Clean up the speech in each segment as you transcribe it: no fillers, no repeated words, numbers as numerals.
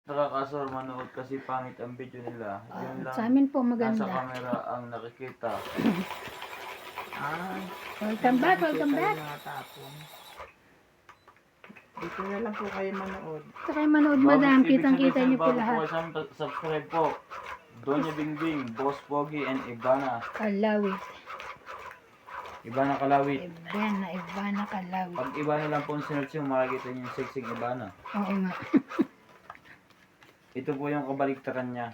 Nakakasar manood kasi pangit ang video nila. Yun lang. Sa amin po Nasa maganda. camera ang nakikita. Ay, Welcome back, welcome back. Nakatapon. Dito na lang po kayo manood. Sa kayo manood, madam. Kitang-kita niyo po lahat. Subscribe po. Donya Bingbing, Boss Pogi, and Ivana. Kalawit. Ivana Kalawit. Ivana Kalawit. Pag Ivana lang po ang sinerch yung makikita niyo yung siksik Ivana. Oo nga. Ito po yung kabaliktaran niya.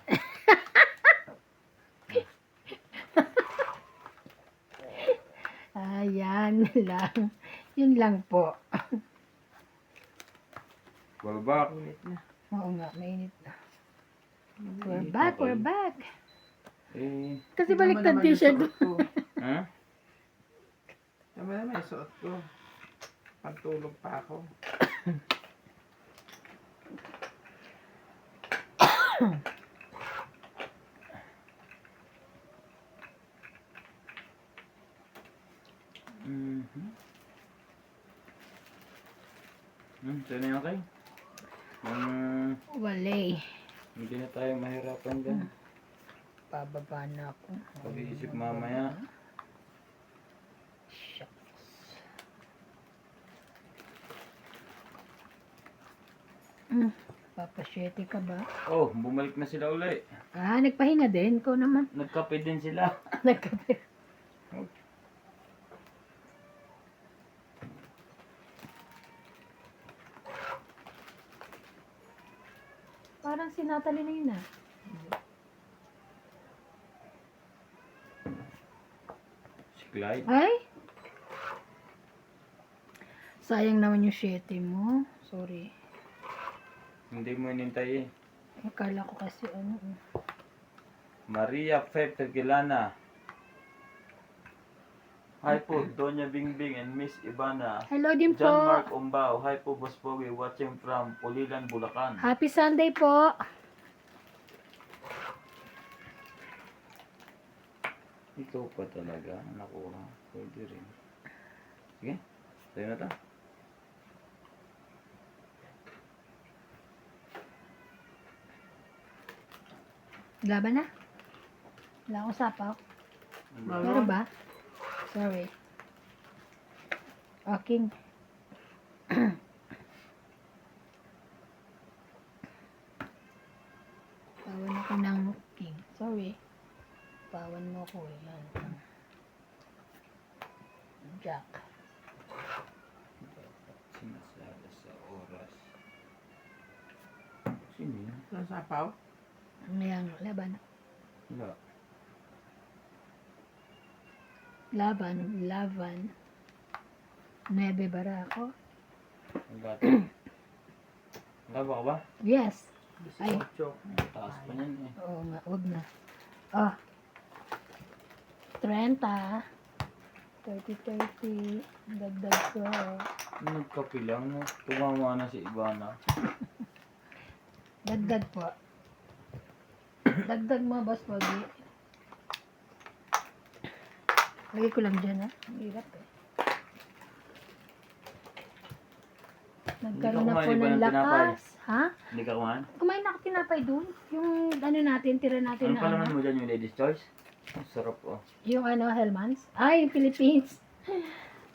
Ayan lang. Yun lang po. We're back. Ulit na. Oo nga, mainit na. We're back, we're back. Eh, Kasi baliktad din siya doon. ha? Tama naman yung suot ko. Pagtulog pa ako. Sino yung kay? Walay. Hindi na tayo mahirapan dyan. Pababa na ako. Pag-iisip mamaya. Papasyete ka ba? Oh, bumalik na sila uli. Nagpahinga din ko naman. Nagkape din sila. Nagkape. Parang si Natalie na yun Si Clyde. Ay? Sayang naman yung 7 mo. Sorry. Hindi mo inintay eh. Akala ko kasi ano. Maria Fe Pergelana. Hi po, Donya Bingbing and Miss Ivana. Hello din po. John Mark Umbao. Hi po, Boss Pogi. Watching from Pulilan, Bulacan. Happy Sunday po. Ikaw pa talaga. Nakuha. Pwede rin. Sige. Tayo na ta. Laban na. Wala akong sapaw. Meron ba? Sorry. Aking. Pawan ako ng king. Sorry. Pawan mo ko. Yan. Jack. Sinasala sa oras. Sino yun? Saan sapaw? Ayan. Laban. Wala. Laban. Laban. Nebe bara ako. Wala. Wala ba ka ba? Yes. Ay. 18. Taas pa niyan eh. Oo nga. Huwag na. Oh. 30. 30. Dagdag ko. Nagkape lang. No? Tumama na si Ivana. Dagdag po. Dagdag mo, Boss Pogi. Lagay ko lang dyan, ha? Ang hirap, eh. Nagkaroon na kumain, po di ba, ng ng tinapay? lakas. Ha? Hindi ka kumain? Kumain na ako tinapay dun. Yung ano natin, tira natin Ano na pa naman ano. mo dyan yung Ladies Choice? Ang sarap oh. Yung ano, Hellmann's. Ay, yung Philippines.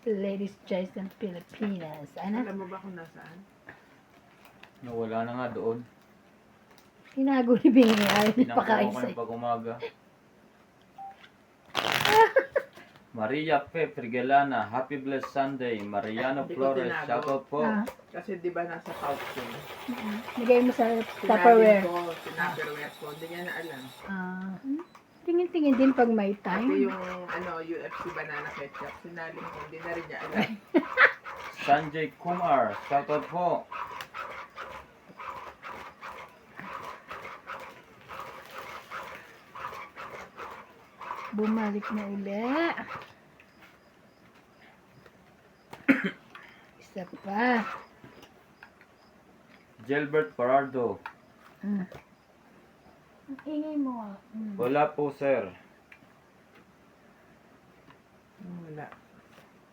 Ladies Choice ng Pilipinas. Ano? Alam mo ba kung nasaan? Nawala na nga doon. Tinago ni Bingi. Ayaw niya Pinangko pakain ko sa'yo. yung pag umaga. Maria Fe Frigelana, Happy Blessed Sunday. Mariano Hindi ko Flores, tinago. shoutout po. Kasi di ba nasa pouch yun? Bigay mo sa Sinabing Tupperware. ko, tinaperware ko. Hindi niya na alam. Tingin-tingin din pag may Kasi time. yung ano, UFC banana ketchup, sinaling ko, hindi na rin niya alam. Sanjay Kumar, shoutout po. Bumalik na uli. Isa pa. Gilbert Parardo. Ang ingay mo. Wala po sir. Wala.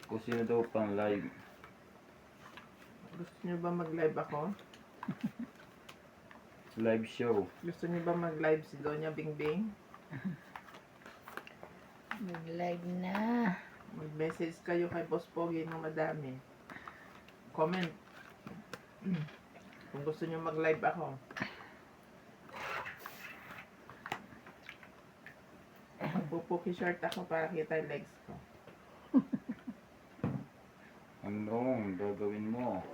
Kung sino daw pang live. Gusto niyo ba mag-live ako? Live show. Gusto niyo ba mag-live si Doña Bingbing? Mag-live na. Mag-message kayo kay Boss Pogi ng madami. Comment. Kung gusto niyo mag-live ako. Magpupuki short ako para kita yung legs ko. Anong gagawin mo?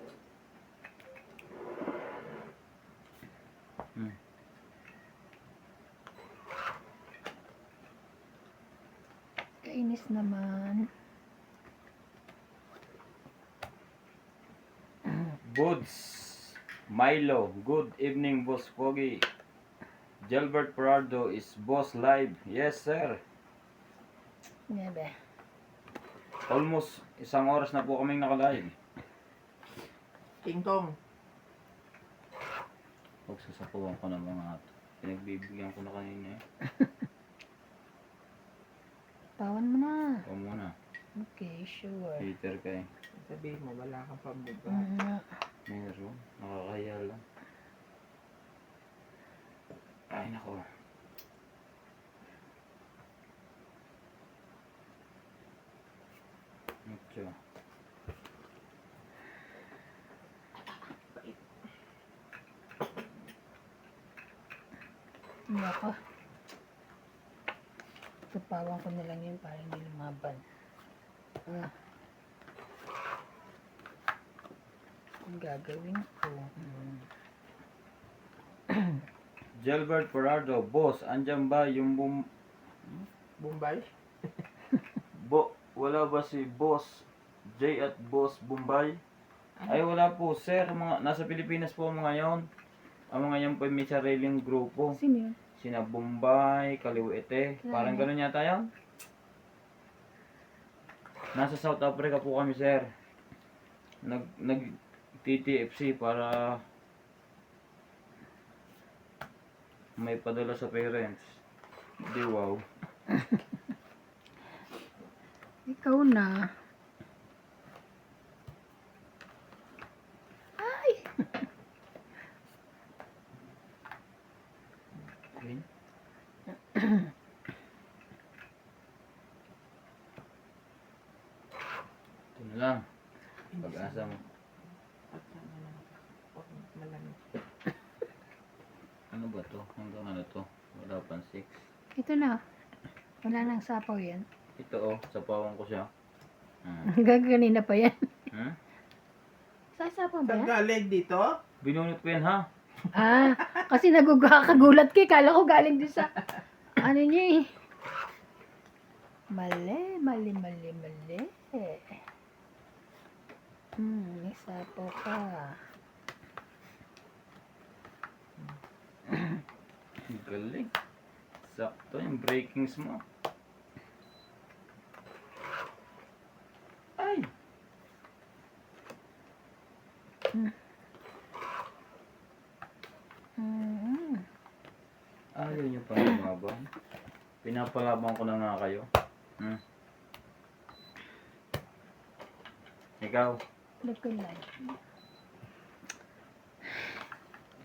Kainis naman. Boods Milo, good evening, Boss Pogi. Gilbert Pardo is Boss Live. Yes, sir. Nebe. Almost 1 oras na po kaming naka-live. King Kong. Pagsasakuhan ko ng mga pinagbibigyan ko na kanina eh. Tawan mo na. Ikaw muna. Okay, sure. Peter ka eh. Sabihin mo, wala kang pambuga. Meron. Nakakaya lang. Ay, nako. Mucho. Nako. Tupawan ko na lang yun para hindi lumaban. Ang gagawin ko. Gilbert Pardo, boss, andyan ba yung Bombay? wala ba si Boss J at Boss Bombay? Ay, wala po, sir. Nasa Pilipinas po ngayon. Ang mga yan po may sariling grupo. Sino yun? Sina Bombay, Kaliwete. Parang ganun yata yun. Nasa South Africa po kami, sir. Nag-TTFC para may padala sa parents. Di wow. Ikaw na. Ay! Okay. Ito na lang. Pag-asa mo. Malamig. Ano ba to? Hanggang ano to? Wala pang 6. Ito na. Wala nang sapaw yan. Ito oh, sapawan ko siya. Gaganina pa yan. Hmm? Sasapaw ba Saan yan? galing dito? Binunot ko yan ha? Ah, kasi nagugakagulat ka. Kala ko galing din sa ano niya eh. Mali. May sapaw ka. Galing. Sakto yung breakings mo. Ay! Ayaw nyo pa lumaban. Pinapalaban ko na nga kayo. Ikaw. Look ko lang.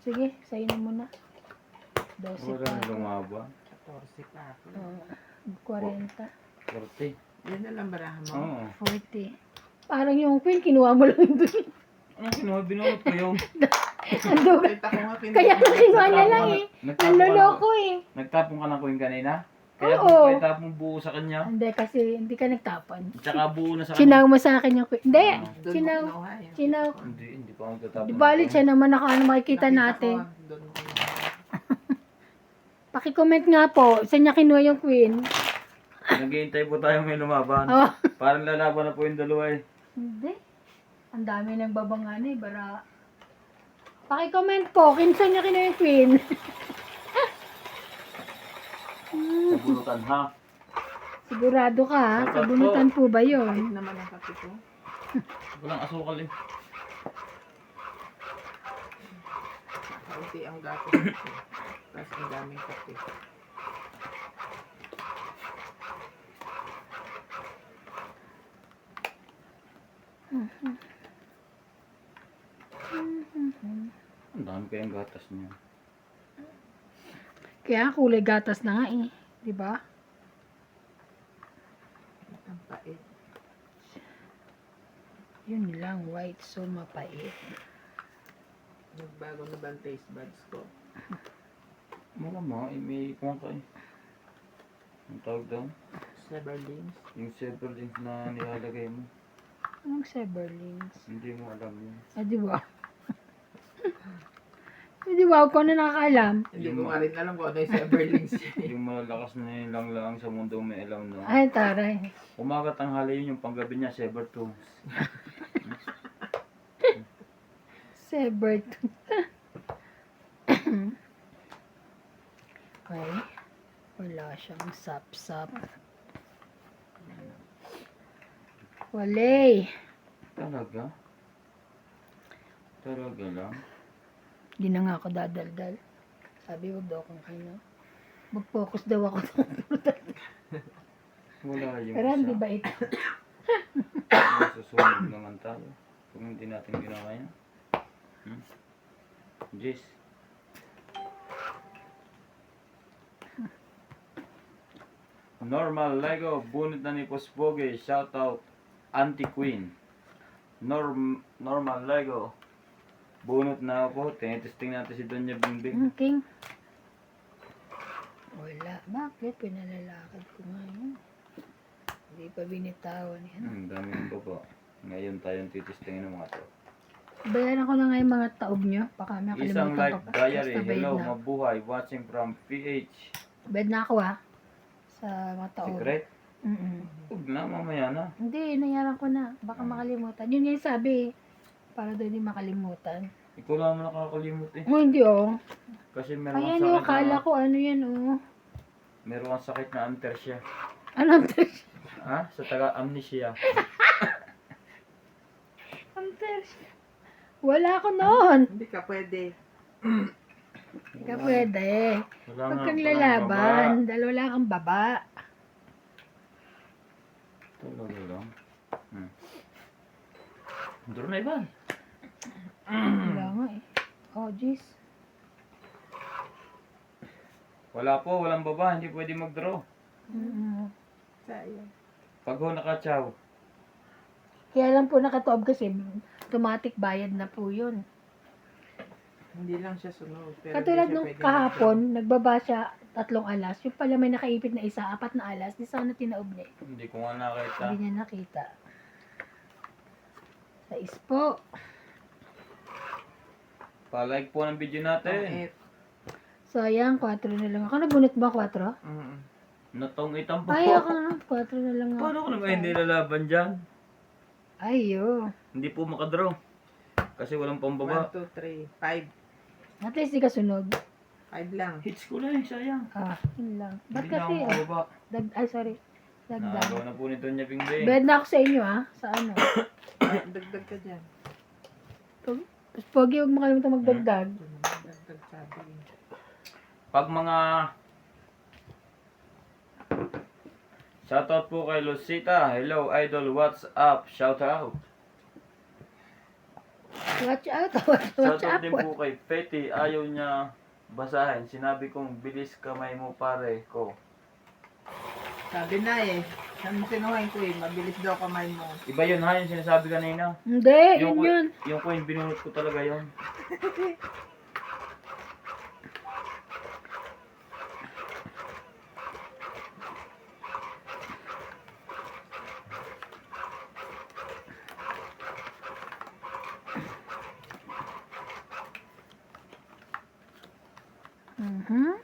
Sige, sa'yo na muna. 12 Wala pa na ako. lumaban. 14 pa ako. 40. 40. Yan na lang barahan mo. Oo. 40. Parang yung queen, kinuha mo lang doon. Anong kinuha? Binunot ko yung... Ando ka. Kita ko nga Kaya kinuha niya lang eh. Nanloloko eh. Nagtapon ka na ko yung kanina? Kaya Oo. kung itapon buo sa kanya. Hindi kasi, hindi ka nagtapon. Tsaka buo na sa kanya. Sinaw mo sa akin yung queen. Hindi. Doon Sinaw. mo kinuha yan. Sinaw. Hindi pa ako nagtatapon. Di balit siya naman ano makikita Nakita natin. ko, doon mo kinuha. Paki-comment nga po, saan niya kinuha yung queen? Naghihintay po tayo may lumaban. Oh. Parang lalaban na po yung dalawa eh. Hindi. Ang dami nang babangan eh, bara. Paki-comment po, saan niya kinuha yung queen? Nabulutan ha. Sigurado ka ha? Dapat Sa bunutan po ba Kahit yun? naman ang kape ko. Walang asukal eh. Kaunti ang gato ko. Tapos ang daming kape. Ang dami kayang gatas niya. Kaya kulay gatas na nga eh. Di ba? Ang pait. Yun lang, white, so mapait. Nagbago na ba ang taste buds ko? Malamang, may kung ka eh. Ang tawag doon? Severlings. Yung severlings na nilalagay mo. Anong Severlings? Hindi mo alam yun. Ah, di ba? Di ba? Ako na nakakaalam. Hindi ko nga rin alam kung ano yung Severlings. Yung malalakas na yun lang sa mundo may alam no. Ay, taray. Umaga tanghali yun, yung panggabi niya, Severtoons. Sebert. Okay. Wala siyang sap-sap. Walay. Talaga? Talaga lang? Di na nga ako dadaldal. Sabi, wag daw akong ano. Mag-focus daw ako. Wala yung Pero hindi ba ito? Susunod naman tayo. Kung hindi natin ginawa yan. Jis. Normal Lego, bunot na ni Pospoge, shoutout Auntie Queen. Normal Lego, bunot na ako, tinitesting natin si Donya Bingbing. King. Wala. Bakit? Pinalalakad ko ngayon. Hindi pa binitawan yan. Dami ng baba. Ngayon tayong titestingin ng mga to. Bayan ako na nga yung mga taob nyo. Baka Isang makalimutan live ko pa. diary, Basta bayad hello, na. mabuhay, watching from PH. Bayad na ako ha. Sa mga taob. Secret? Mm-mm. Huwag na, mamaya na. Hindi, nayaran ko na. Baka makalimutan. Yun nga yung sabi. Para daw di makalimutan. Ikaw lang mo nakakalimut eh. Oh, hindi oh. Kasi meron Ayan kang oh, sakit kala na, ko ano yan oh. meron kang sakit na amnesia. Ano Ha? Sa taga amnesia. Wala ko noon. Hindi ka pwede. Hindi ka pwede. Wala Huwag nga kang palang lalaban. baba. Dahil wala kang baba. Talaga lang. Duro na iba. Wala nga eh. Oh, jeez. Wala po, walang baba, hindi pwede mag-draw. Sayang. Pag ho naka-chow. Kaya lang po nakatoob kasi automatic bayad na po yun. Hindi lang siya sunog. Pero Katulad hindi siya nung pwede kahapon, nagbaba siya 3 alas. Yung pala may nakaipit na isa, 4 na alas. Di sana tinaob niya. Hindi ko nga nakita. Hindi niya nakita. Sa ispo. Pa-like po ng video natin. Pangit. So, ayan, 4 na lang ako. Nabunot ba 4? Mm. Natong itang po. Ay, ako na. 4 na lang ako. Paano ko naman hindi lalaban dyan? Ayo. Hindi po makadraw. Kasi walang pambaba. 1, 2, 3, 5. At least di ka sunog. 5 lang. Hits ko lang, sayang. Ah, yun lang. Ba't Hindi na ako kasi, makababa. ay, sorry. Dagdag. Nagawa na po nito niya Bingbing. Bed na ako sa inyo, ha? Sa ano? Dagdag ka dyan. Tapos, pogi, huwag mo kalimutan magdagdag. Ito naman, dagdag sabi. Pag mga shoutout po kay Lucita. Hello idol, what's up? Shoutout. Watch out, watch Shoutout out. din po kay Petty. Ayaw niya basahin. Sinabi kong bilis kamay mo pare ko. Sabi na eh. Sinuhain ko eh. Mabilis daw kamay mo. Iba yun ha, yung sinasabi kanina. Hindi, yun ko- yun. Yung ko yung binunot ko talaga yun. Mhm.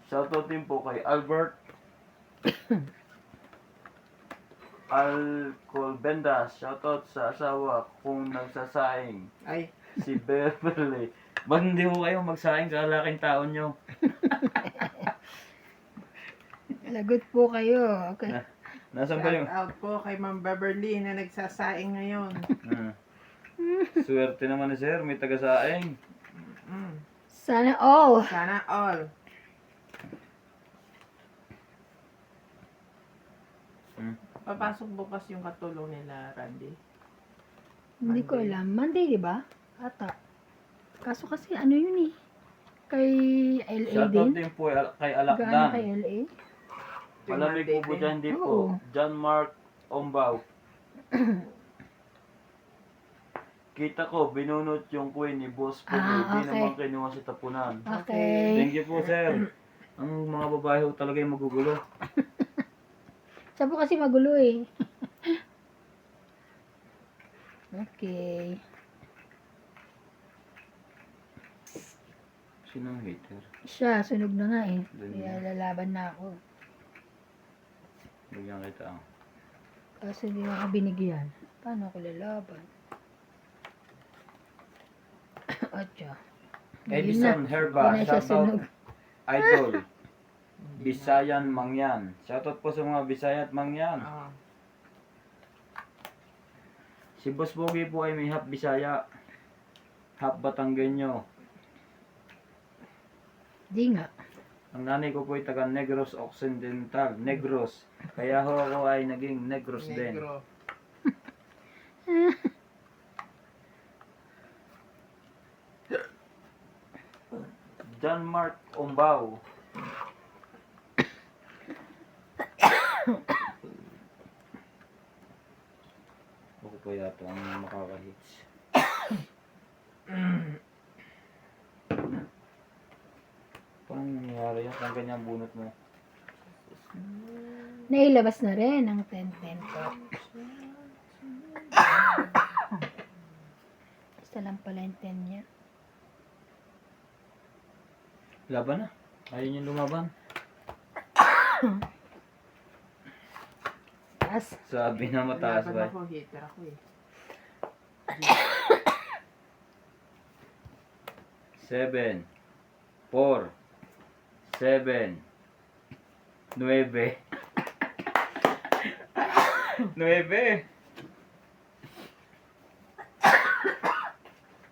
Shoutout din po kay Albert Alcolbendas. Shoutout sa asawa kung nagsasaing. Ay, Si Beverly. Ba't hindi mo kayo magsaing sa laking taon nyo? Lagot po kayo. Okay. Nasaan ba yung... shout out po kay Ma'am Beverly na nagsasaing ngayon. Hmm. Swerte naman ni sir, may taga-saing. Mm. Sana all. Sana all. Hmm. Papasok bukas yung katulong nila, Randy. Hindi ko alam. Monday, di ba? Ata. Kaso kasi ano yun eh. kay LA Shoutout din? din po kay Gaano kay Alakdan. LA? Malamig po po dyan, hindi po. Oo. John Mark Ombaw. Kita ko, binunot yung queen ni Boss Pogi. Ah, Di okay. naman kinuha sa tapunan. Okay. Thank you po, sir. Ang mga babae ho talaga yung magugulo. Siya po kasi magulo eh. Okay. Sino ang hater? Siya, sunog na nga eh. Ganun. Kaya lalaban na ako. Bigyan kita. Kaso hindi ako binigyan. Paano ako lalaban? Atya. Edison Herba, Hindi na siya shoutout sunog. idol. Bisayan Mangyan. Shoutout po sa mga Bisaya at Mangyan. Ah, Si Boss Pogi po ay may half Bisaya, half Batanggenyo. Di nga. Ang nanay ko po ay taga Negros Occidental, Negros. Kaya ho ako ay naging Negros din. negro. John Mark Ombaw. Ako po yata ang makaka-hits. Paano nangyayari yan? Kung ganyan bunot mo? Nailabas na rin ang 10-10 ko. Isa lang pala yung 10 niya. Laban na. Ayaw niyo lumaban. Taas. Sabi na mataas Laban ba? ako, hater ako eh. 7 4 7 9 9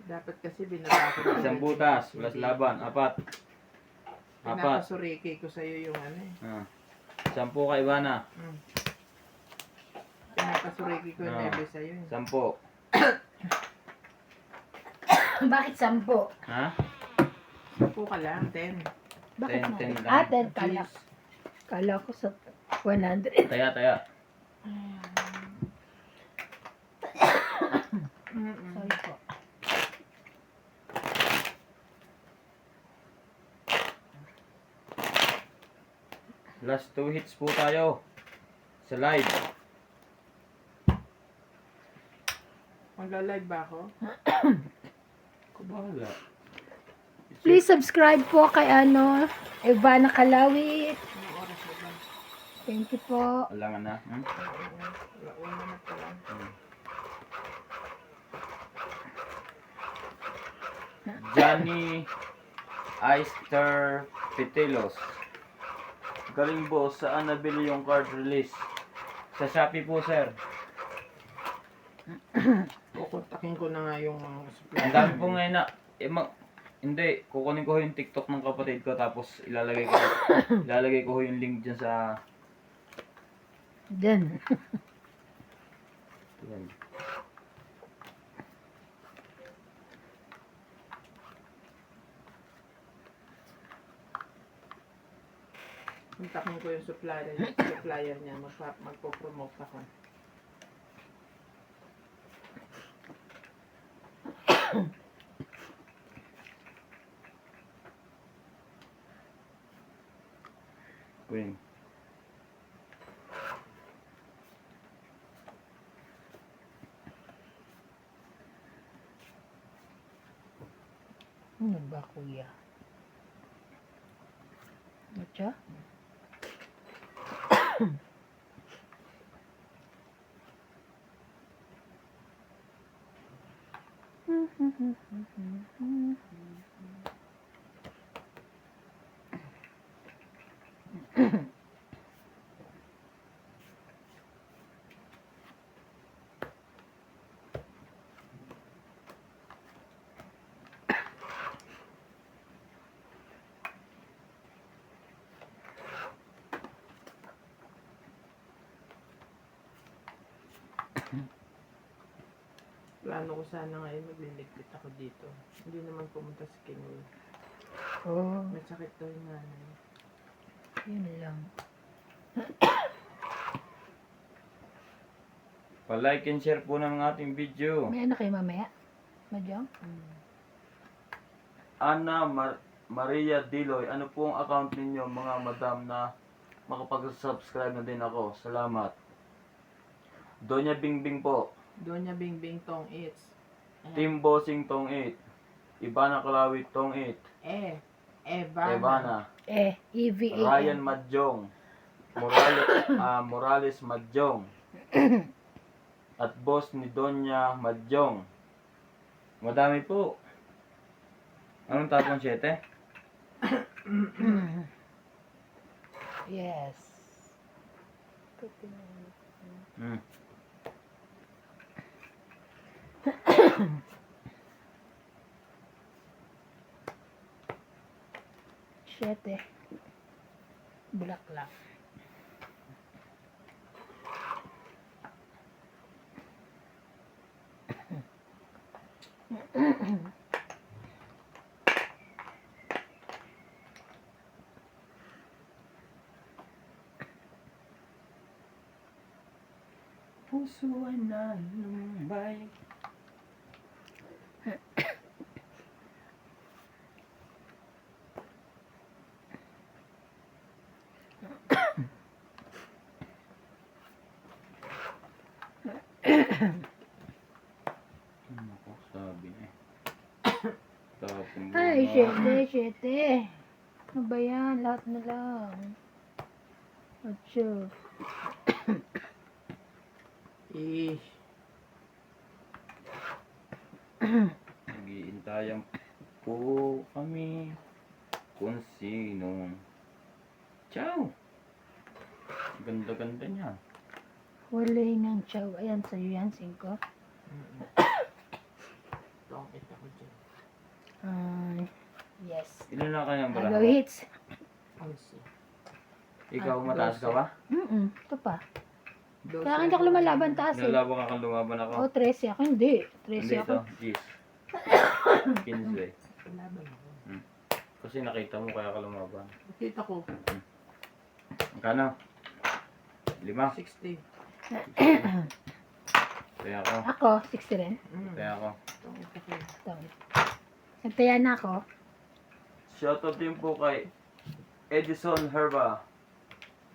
Dapat kasi binaba ko na. Isang butas, plus laban, 4 Pinapasuriki ko sa'yo yung ano eh. 10 kay Ivana, Pinapasuriki ko yung Ah. nebe sa'yo eh. 10. Bakit 10? Ha? Sampu ka lang, 10. Bakit 10 na? lang. Ah, 10 kala. Kala ko sa 100. Taya. Sorry po. Last 2 hits po tayo sa live. Magla-live ba ako? Kubahala. Please subscribe po kay Ivana Kalawi. Anong oras na ba? Thank you po. Alangan na. Una na pala. Johnny Eister Pitilos. Galing boss, saan nabili yung card release? Sa Shopee po, sir. Kukontakin ko na nga yung mga supply. Ang dami po ngayon na, hindi, kukunin ko yung TikTok ng kapatid ko tapos ilalagay ko yung link dyan sa, Then. yan. Kontakin ko yung supplier niya. Magpo-promote ako. Queen. Ano ba, kuya? Ano siya? Plano ko sana ngayon magliligpit ako dito. Hindi naman pumunta si King Will. Oh, May sakit daw yung nanay. yun lang. Pa-like and share po ng ating video. May ano kayo mamaya? Madyong? Ana Maria Diloy, ano po ang account ninyo mga madam na makapag-subscribe na din ako? Salamat. Donya Bingbing po. Donya Bingbing Tong Eats. Team Bossing Tong 8. Ibana Kalawit Tong 8. Evana. Evana. EVA. Ryan Madjong. Morales Madjong. At boss ni Donya Madjong. Madami po. Anong tapong 7? Yes. Hmm. Siyete. Bulaklak. Puso ay nalumbay. Ano ko sabi eh. Tapong Ay, bunga. siyete. Ano ba yan? Lahat na lang. Ocho. Nag-iintayan po kami kung sino. Ciao! Ganda-ganda niya. Wala ng chow. Ayan, sa'yo yan, 5. Tong Eats ako dyan. Yes. Ilan na kanyang Agaw bala? hits. 11. Ikaw mataas ka ba? Ito pa. 12 Kaya hindi ako lumalaban taas eh. Nalaban ka kang lumaban ako. Oh, 13 ako. Hindi. 13 Hindi ako. ito, Gis. 15. Laban ako. Kasi nakita mo kaya ka lumaban. Nakita ko. Magkano? 5. 60. Kaya ako. Ako, 60 rin. Kaya ako. Tong Eats ako. Ito. Nagtaya na ako. Shoutout din po kay Edison Herba.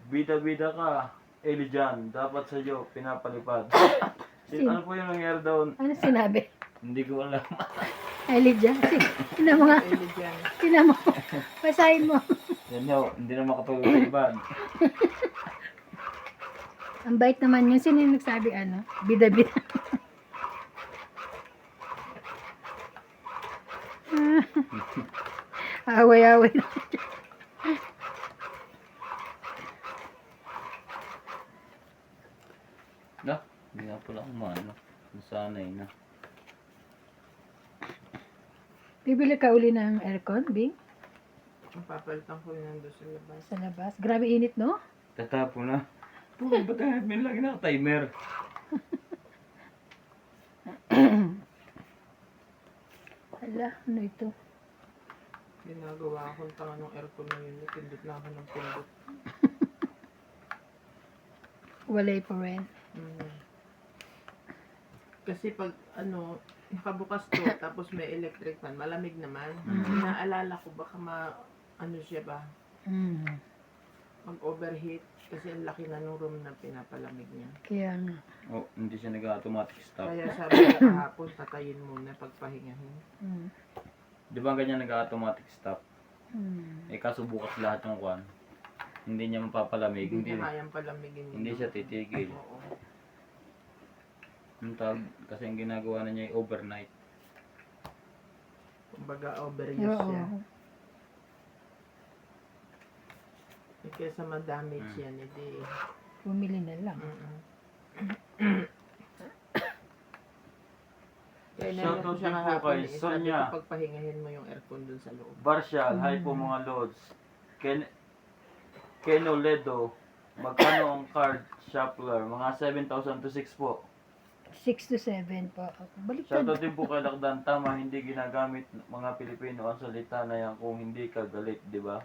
Bida-bida ka, Elijan. Dapat sa'yo, pinapalipad. Ano po yung nangyari doon? Ano sinabi? Hindi ko alam. Ay, Lydia. Tinan mo nga. Eli dyan. Tinan mo. Basahin mo. Yan yun, hindi na makapag-ibad. Ang bait naman yun. Sino yung nagsabi ano? Bida-bida. Away-away. Na, hindi nga pala kumano. Nasanay na. Bibili ka uli ng aircon, Bing? Ang papalitan ko yun nandun sa labas. Sa labas. Grabe init, no? Tatapo na. Puno ba tayo? May lagi naka-timer. Hala, ano ito? Ginagawa akong tanga ng aircon na yun. Pindot na ako ng pindot. Walay pa rin. Kasi pag nakabukas to, tapos may electric fan, malamig naman. Mhm. Naalala ko baka siya ba, Mm. mag-overheat. Kasi ang laki na nung room na pinapalamig niya. Kaya nga. Oh, hindi siya nag-automatic stop. Kaya sabi ko kahapon, patayin muna pagpahingahin. Mm. Di ba ganyan nag-automatic stop? Mm. Eh kaso bukas lahat ng kwan. Hindi niya mapapalamig. Hindi Hindi, niya kayang palamigin. hindi siya titigil. Oo. Yung tawag, kasi ang ginagawa na niya ay overnight. Kumbaga overuse Oo. siya. Eh, kesa madamage yan, hindi. Bumili na lang. Kaya Shoutout nalala ko siya din po kahapon kay eh. Sabi Sonia. ko pagpahingahin mo yung aircon dun sa loob. Barshal, hi po mga lords. Keno Ledo, magkano ang card shuffler? Mga 7,000 to 6 po. 6 to 7 po. Baliktad. Shoutout din po kay Lakdan. Tama, hindi ginagamit mga Pilipino ang salita na yan kung hindi ka galit, di ba?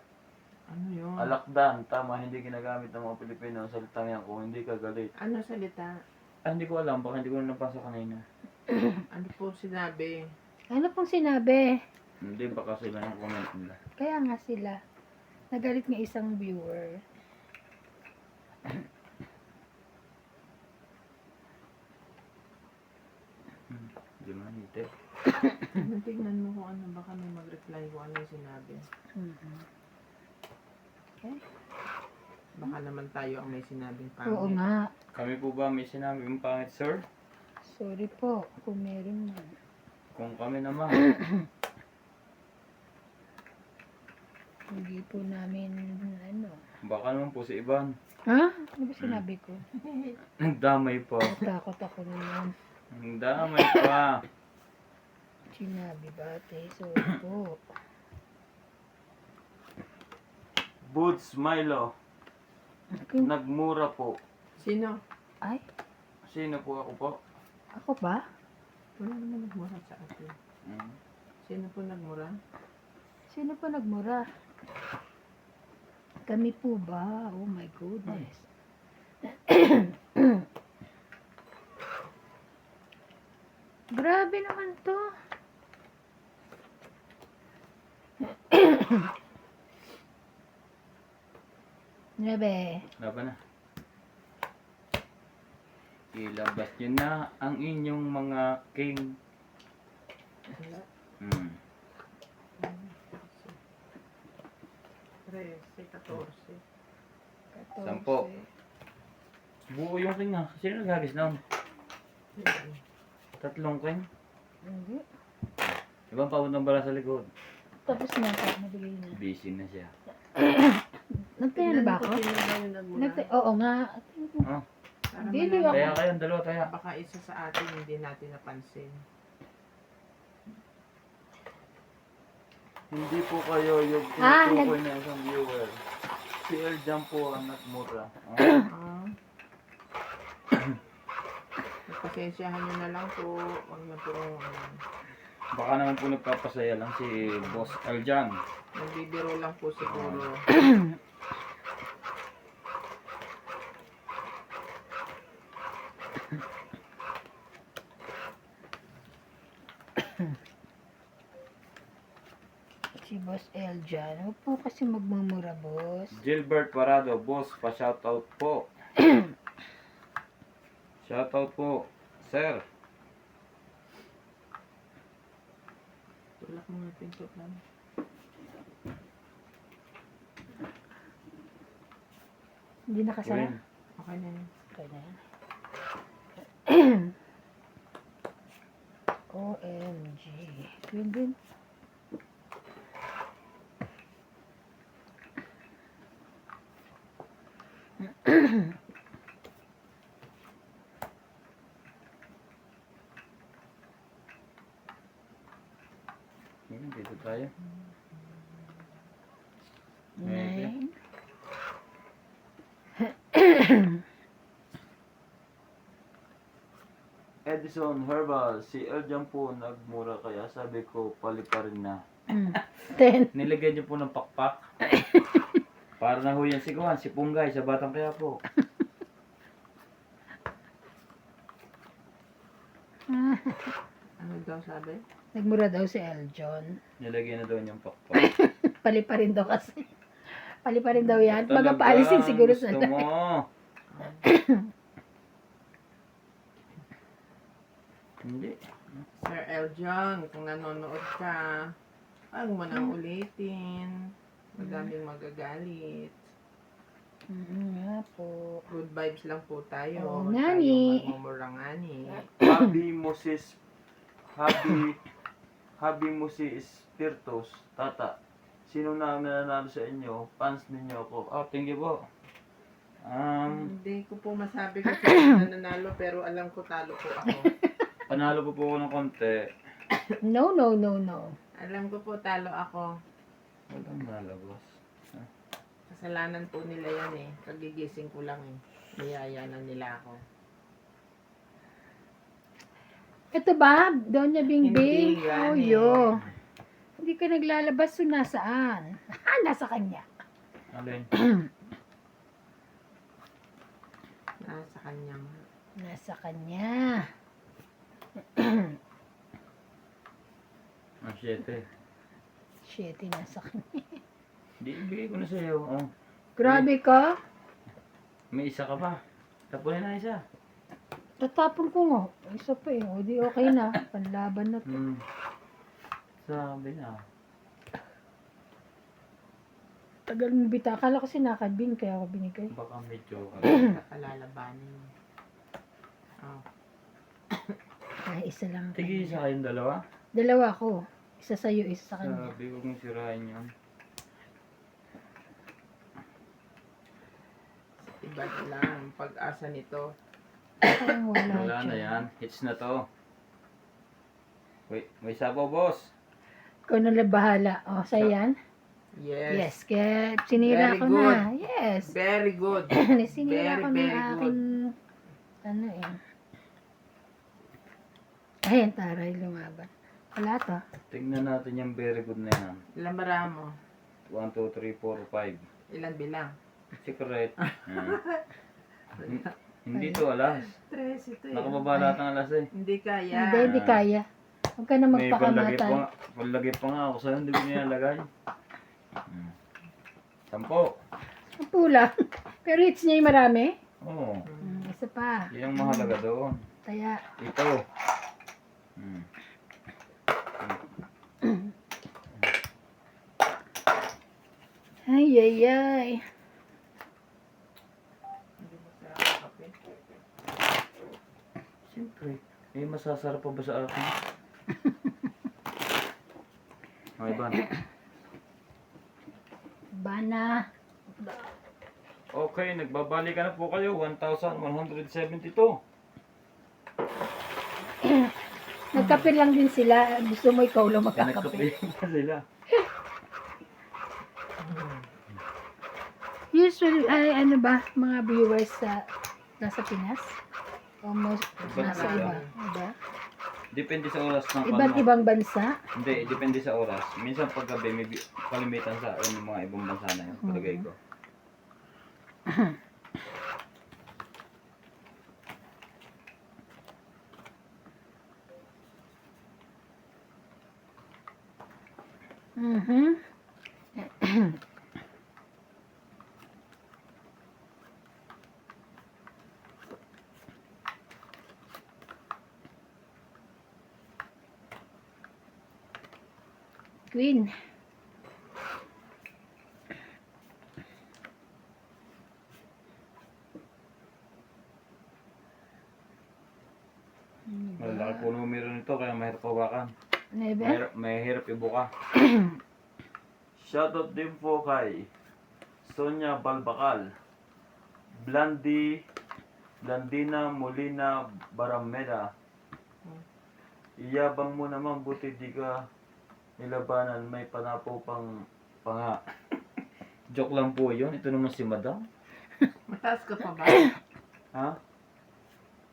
Ano yun? Alakdan, tama, hindi ginagamit ng mga Pilipino ang salita yan kung hindi ka galit. Ano salita? Hindi ko alam, baka hindi ko na napasa kanina. Ano po sinabi? Ano pong sinabi? Hindi ba kasi lang yung comment nila. Kaya nga sila. Nagalit nga isang viewer. Hindi mo nite. Ano, tignan mo kung ano, baka may mag-reply kung ano yung sinabi. Mhm. Okay. Baka naman tayo ang may sinabing Oo pangit. nga. Kami po ba may sinabi yung pangit, sir? Sorry po kung meron man. Kung kami naman. Hindi po namin ano. Baka naman po si Ivan. Ha? Ano ba sinabi ko? Damay pa. Natakot ako naman. Damay pa. Sinabi ba ate? Sorry po. Boots Milo. Nagmura po. Sino? Ay, Sino po ako po? ako ba? Wala naman nagmura sa atin. Sino po nagmura? Sino po nagmura? Kami po ba? Oh my goodness. Grabe naman to. Grabe. Laban na. Ilabas nyo na ang inyong mga king. Wala. 13, 14. 10. Buo yung king ha. Sino naghagis noon? Tatlong king? Hindi. Ibang pabuntang bala sa likod. Tapos na po, nabigay na. Busy na siya. Nagkaya na ba ako? Sino ba yung nagmura? Oo nga. Oh, Para Hindi, malaman- kaya kayong dalawa kaya. Baka isa sa atin hindi natin napansin. Hindi po kayo yung Ah, tinutukoy na isang viewer. Si Eljan po ang nagmura. Ah. Pasensyahan nyo na lang po. Huwag na po. Baka naman po nagpapasaya lang si Boss Eljan. Nagbibiro lang po siguro. Si Boss Eljan. Huwag po kasi magmumura, boss. Gilbert Parado, boss, pa-shoutout po. Shoutout po, sir. Tulak mo nga pinto lang. Hindi nakasara? Win. Okay na yun. Okay na yan. OMG. Win din. Dito tayo. 9. Edison Herbal, si Eljan po nagmura kaya sabi ko paliparin na. 10. Nilagyan niyo po ng pakpak. Para na ho yan si Kuhan, si Punggay sa Batang Quiapo. Ano daw sabi? Nagmura daw si Eljon. Nilagyan na daw niyang pakpak. Pali pa rin daw kasi. Pali pa rin daw yan. Magapaalisin siguro sa gusto mo. Hindi. Sir Eljon, kung nanonood ka, huwag mo nang ulitin. Madaming magagalit. Nga po. Good vibes lang po tayo. Oo, Huwag ngani. tayong magmumurangani. Habi mo si Spiritus, tata. Sino na nanalo sa inyo? Fans ninyo ako. Oh, thank you po. Hindi ko po masabi kung sino nanalo, pero alam ko talo po ako. Panalo po ako ng konti. No, no, no, no. Alam ko po talo ako. Walang nalabas. Kasalanan po nila yan eh. Kagigising ko lang eh. Niyaya na nila ako. Ito ba? Doña Bingbing? Hindi yan Oh, eh. yo. Hindi ka naglalabas, so nasaan? Nasa kanya. Alin? Nasa kanya nga. Nasa kanya. Ang 7. Shit, nasa kanya. Hindi, ibigay ko na sa'yo. Oh. Grabe ka. May isa ka pa. Tapunin na isa. Tatapon ko nga. Isa pa eh. O di okay na. Panlaban na to. Sabi na. Tagal mo bita. Akala ko sinakadbin kaya ako binigay. Baka medyo Kalalabanin. Oh. Ay, isa lang. Tige sa kayong dalawa. Dalawa ko. Isa sa'yo, isa sa kanya. Sabi ko kung sirain yun. Iba na lang ang pag-asa nito. Ay, wala Wala na siya. yan. Hits na to. Wait, may sabaw, boss. Ikaw na lang bahala. O, sa yan? Yes. Yes. Kaya sinira Very ko good. na. Yes. Very good. Sinira Very, ko na very aking ano eh. Ayun, taray lumaban. Wala to. Tingnan natin yung very good na yan. Ilan bara mo? 1, 2, 3, 4, 5. Ilan bilang? Secret. Hindi to alas. 3 ito eh. Nakababa lahat ng alas eh. Hindi kaya. Hindi kaya. Huwag ka na May panlagay magpakamatay. pa, panlagay pa nga ako sa'yo. Hindi ko nilalagay. 10. Ang pula. Pero hits niya yung marami. Oo. Isa pa. Yan ang mahalaga doon. Kaya, Ito. ay, ay, ay. Hindi mo sa kape. Siyempre. Eh, masasarap pa ba sa akin? Okay ba? Bana. Okay, nagbabalik na po kayo. 1,172. Nagkape lang din sila. Gusto mo ikaw lang Kaya magkakape. nagkape pa sila. Usually, ay, ano ba, mga viewers sa nasa Pinas? O nasa iba? Iba? Depende sa oras ng Iba't ibang bansa? Hindi, depende sa oras. Minsan pag gabi may kalimitan sa yung mga ibang bansa na yun. Palagay ko. Mhm. Queen. Malalaki po numero nito kaya mahirap hawakan. Nebe? Mahirap ibuka. Shoutout din po kay Sonia Balbacal, Blandina Molina Barameda. Iyabang mo naman, buti di ka nilabanan, may panapo pang panga. Joke lang po yun. Ito naman si Madam. Mataas ka pa ba? Ha?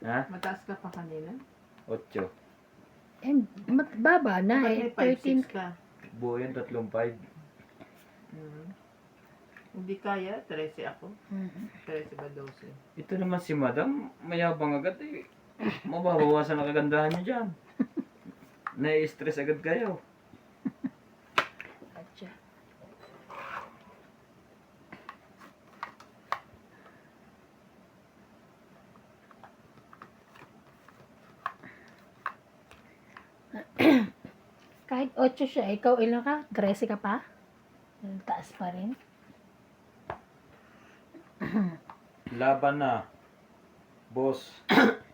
Ha? Mataas ka pa kanina? 8. And, baba na Bakit eh. may 13. 5'6" ka? Buo yun, 3.5. Hindi kaya, 13 ako. Mhm. 13 ba 12? Ito naman si Madam, mayabang agad eh. Mababawasan ang kagandahan niyo dyan. Nai-stress agad kayo. Atcha. Kahit 8 siya, ikaw ilan ka? 13 ka pa? Taas pa rin. Laban na. Boss.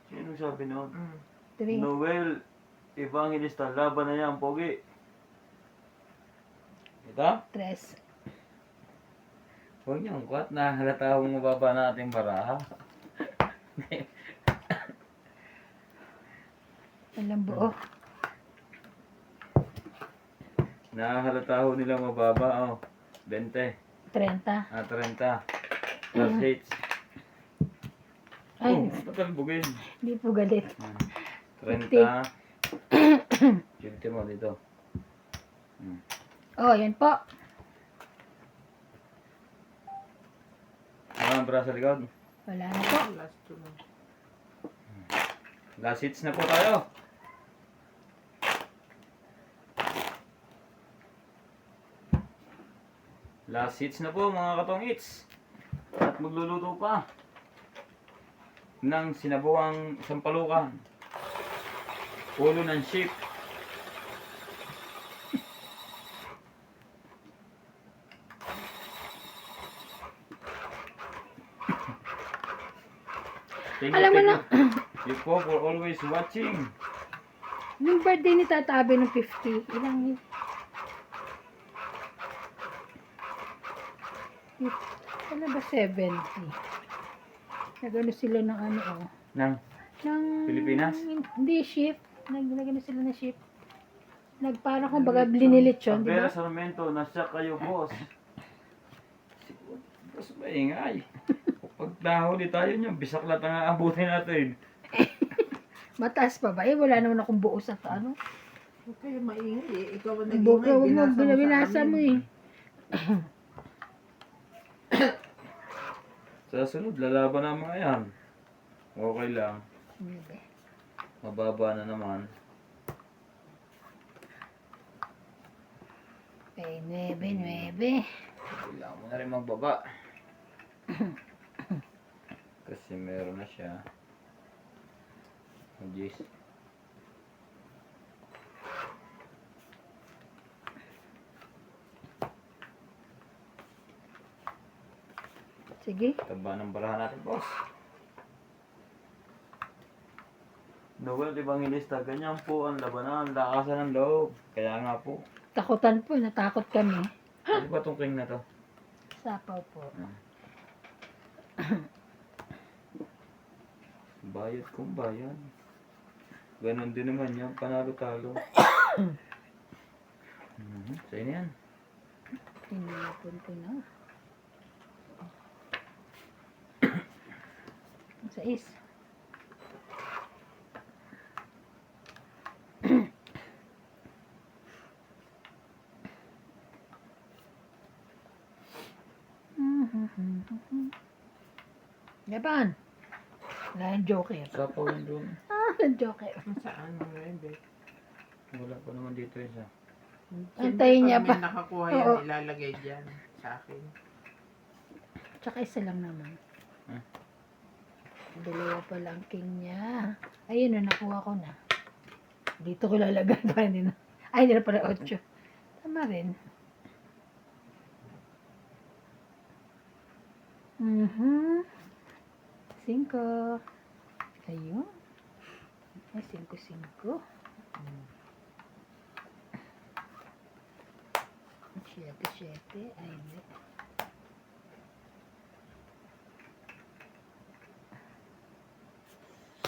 Sino sabi noon? 3. Noel Evangelista, laban na yan, pogi. Ito? 3. Huwag niyong kwat na halata akong mababa na ating baraha. Walang buo. Nahalata ho nila mababa, oh. 20. 30. 30. Plus hits. Ay, Oh, ba't ang bugin? hindi po galit. 30. 50 mo dito. Oh, yan po. Ano ang braso sa likod? Wala na po. Last two lang. Last hits na po tayo. Last hits na po mga katong hits. At magluluto pa ng sinabuang sampalukan. Ulo ng sheep. Thank you, Alam mo thank na, you po for always watching. yung birthday ni Tata Abe ng 50, ilang yun? Ano ba 70? Nagano sila ng ano oh. Nang Ng Pilipinas? Hindi shift. Nagano sila ng shift. Nagparang kung baga linilitsyon, di Abera ba? Sarmento, nasya kayo boss. Boss maingay. Pag nahuli tayo niyan, bisaklat ang aabutin natin. Mataas pa ba? Eh, wala naman akong buo sa ano. Huwag kayo maingay eh. Ikaw ang Buo, nag-ingay. huwag mo, binasa mo eh. Sa sunod, lalaban na mga yan. Okay lang. Mababa na naman. Eh, 9. Kailangan mo na rin magbaba. Kasi meron na siya. Oh, jeez. Sige. Taba ng barahan natin, boss. Noel Evangelista, ganyan po ang labanan, lakasan ng loob. Kaya nga po. Takutan po, natakot kami. Ano ba itong king na to? Sapaw po. Bayad kung bayad. Ganon din naman yan, panalo-talo. Sa'yo na yan. Tinipon ko na. Sa is. Yapan. Wala yung joker. Sapaw yun doon. Yung joker. Saan mo Rebe? Wala pa naman dito isa. Antayin niya Pag may pa. nakakuha Oo. yan, ilalagay dyan sa akin. Tsaka isa lang naman. Hmm? Dalawa pa lang king niya. Ayun na, nakuha ko na. Dito ko lalagay pa hindi na. Ay, hindi na pala 8. Tama rin. Mhm. 5. Ayun. Ay, 5. 7. Ay, hindi.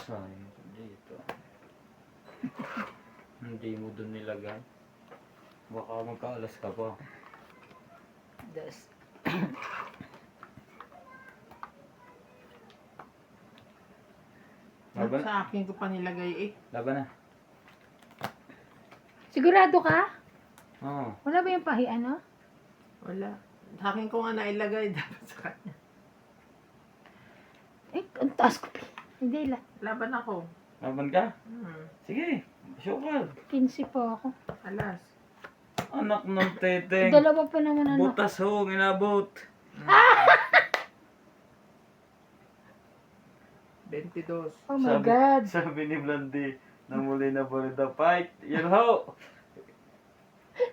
Sayang ko dito. Hindi mo doon nilagay. Baka magkaalas ka pa. Das. Laban na. Sa akin ko pa nilagay eh. Laban na. Sigurado ka? Oo. Wala ba yung pahi, ano? Wala. Sa akin ko nga nailagay dapat sa kanya. Eh, ang taas ko. Hindi lang. Laban ako. Laban ka? Sige. Show ka. 15 po ako. Alas. Anak ng teteng. Dalawa pa naman ano. Butas ho, inabot. 22. Oh my God. Sabi ni Blondie, na muli na po rin the fight. Yan ho.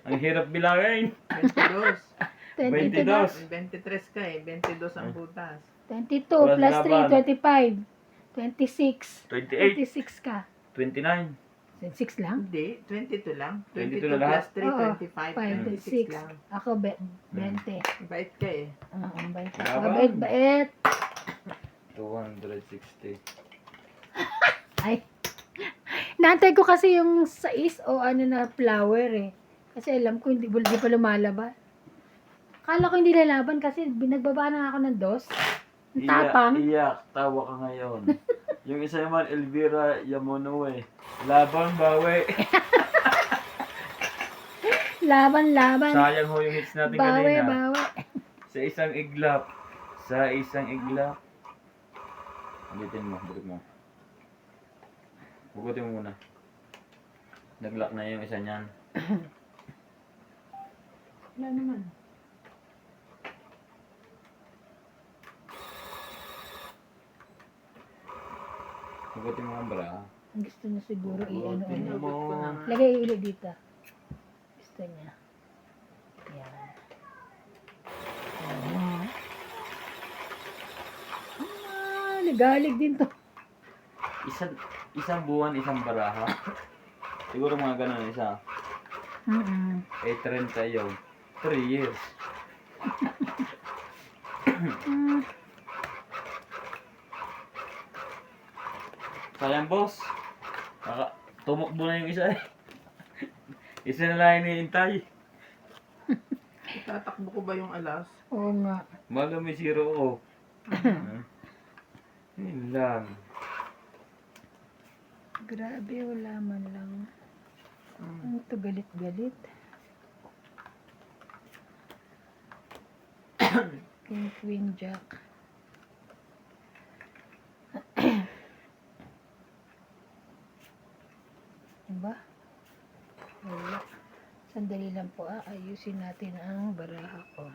Ang hirap bilangin. 22. 22 na. 23 ka eh. 22 ang butas. 22 Plus plus laban. 3, 25. 26. 28. 26 ka. 29. 26 lang? Hindi. 22 lang. 22 22 na lahat? plus 3, Oo. 25. 26 5, lang. Ako, 20. Bait ka eh. Oo, 20. Laban. Bait, bait. 260. Ay. Naantay ko kasi yung sais o ano na flower eh. Kasi alam ko hindi pa lumalaban. Kala ko hindi lalaban kasi binagbaba na ako ng dos. Tapang. Iyak, tawa ka ngayon. Yung isa naman, Elvira Yamonue. Laban, bawi. Laban. Sayang ho yung hits natin Bawi, kanina. bawi. Sa isang iglap. Sa isang iglap. Ulitin mo, balik mo. Hugutin mo muna. Naglock na yung isa niyan. Wala naman. Hugutin mo ang bra. Gusto niya siguro i-ano. Hugutin mo. Hugot ko na nga. Lagay ulit dito. Gusto niya. Yan. Nagalig din to. Isang buwan, isang baraha. Siguro mga ganun isa. Mm-mm. 30 yun. 3 years. Mm. Sayang boss. Tumakbo na yung isa eh. Isa na lang hinihintay. Itatakbo ko ba yung alas? Oo nga. Malo may zero ko. Yun lang. Grabe, wala man lang. Ano to, galit-galit. King, Queen, Jack. Diba? Wala. Sandali lang po, ayusin natin ang baraha ko.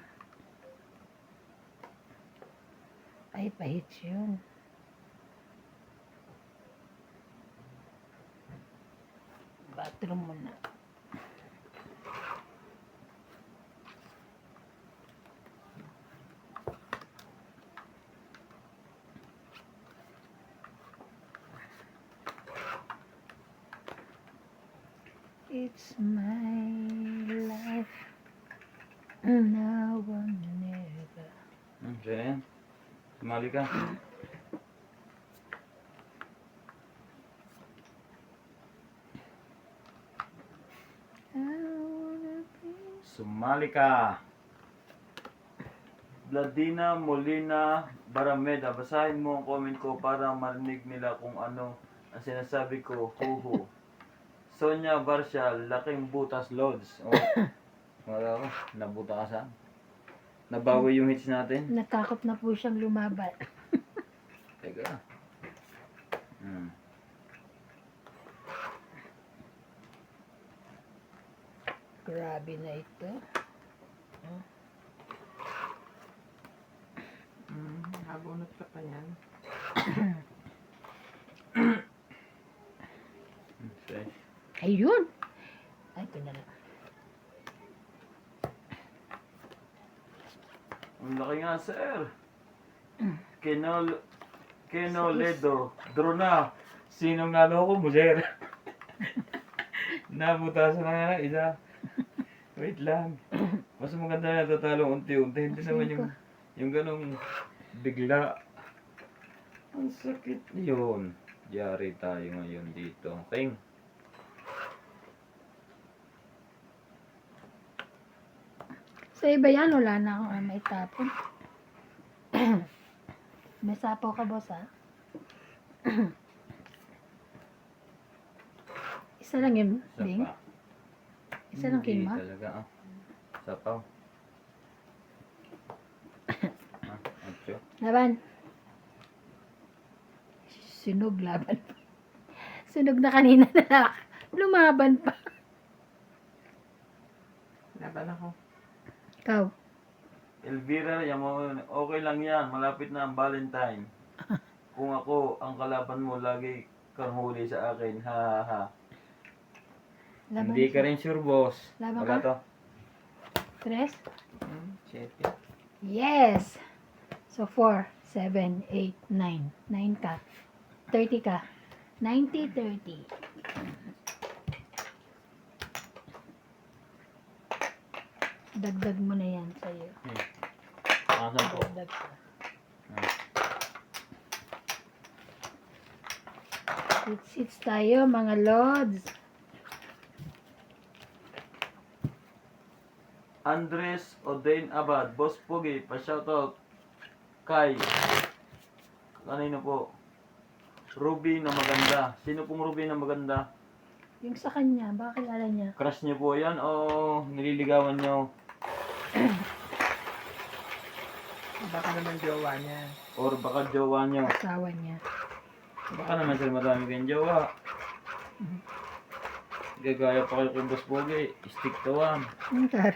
Ay, pahit yun. Bathroom muna. It's my life. Now or never. Siya na yan. Sumali ka. I wanna be. Sumali ka. Vladina Molina Barameda. Basahin mo ang comment ko para marinig nila kung ano ang sinasabi ko. Huhu. Sonia Barcia, laking butas loads. Oh. Wala ko. Nabuta ka saan? Nabawi yung hits natin. Natakot na po siyang lumaban. Teka. Grabe na ito. Habunot ka pa yan. Okay. Ayun! Ay, ito na lang. Ang laki nga, sir. Kenoledo. Drona. Sinong naloko mo, sir? Nabutasan na nga isa. Wait lang. Mas maganda na tatalong unti-unti. Hindi naman yung ganong bigla. Ang sakit yun. Yari tayo ngayon dito. Ting. Sa iba yan, wala na akong may tapon. May sapo ka, boss, ha? Isa lang yun, Bing? Sapa. Isa lang Hindi kima? talaga, ah. Sapaw. Ancho. Laban. Sunog, laban. Sunog na kanina na lumaban pa. Laban ako. Ikaw. Elvira, okay lang yan. Malapit na ang Valentine. Kung ako, ang kalaban mo, lagi kang huli sa akin. Ha ha ha. Laban. Hindi ka rin sure, boss. Laban Wala ka? to. 3? 7. Yes! So, 4, 7, 8, 9. 9 ka. 30 ka. 90, 30. Dagdag mo na yan sa'yo. Asan po? Dagdag ka. Sits tayo, mga lods. Andres Odain Abad, Boss Pogi, pa-shoutout kay kanino po? Ruby na maganda. Sino pong Ruby na maganda? Yung sa kanya, baka kilala niya. Crush niyo po yan o nililigawan niyo? Baka naman jowa niya. Or baka jowa niyo? Asawa niya. Baka naman sir madami kayong jowa. Gagaya pa kayo kung Boss Pogi. Stick to one. Tar.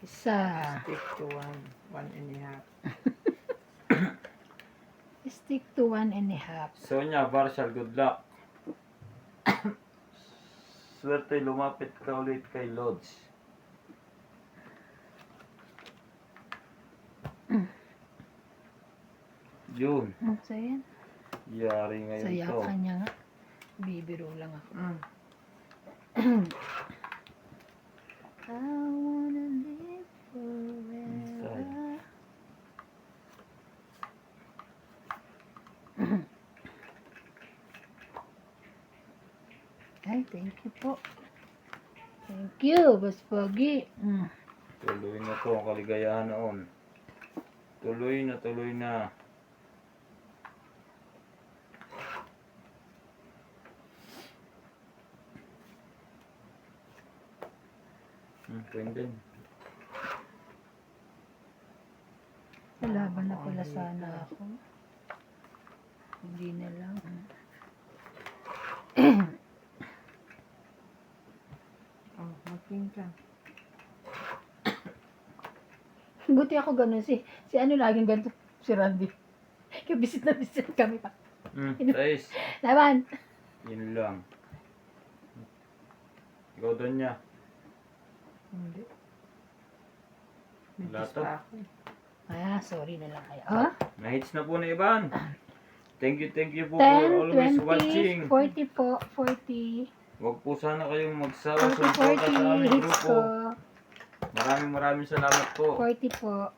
Isa. Stick to one and a half. Stick to 1.5. Sonia Barshal, good luck. Swerte lumapit ka ulit kay Lods. Yun. So yan. Yari ngayon Saya to. ka niya nga. Bibiro lang ako. I wanna live forever. Ay, thank you po. Thank you, Boss Pogi. Tuloy na to ang kaligayahan noon. Tuloy na, tuloy na. Pwede. Lalaban na pala sana ako. Hindi na lang. Oh, mag-king ka. Buti ako ganun. Si ano laging ganito? Si Randy. Kaya bisit na bisit kami pa. Guys, Laban! yun lang. Ikaw doon niya. Hindi. Wala Nagkis to. pa ako. Sorry na lang kayo. Oh? Na-hits na po na Ivan. Thank you po 10, for always 20, watching. 40 po. 40. Huwag po sana kayong magsawa sa 40, 40 aming hits grupo. ko. Maraming salamat po. 40 po.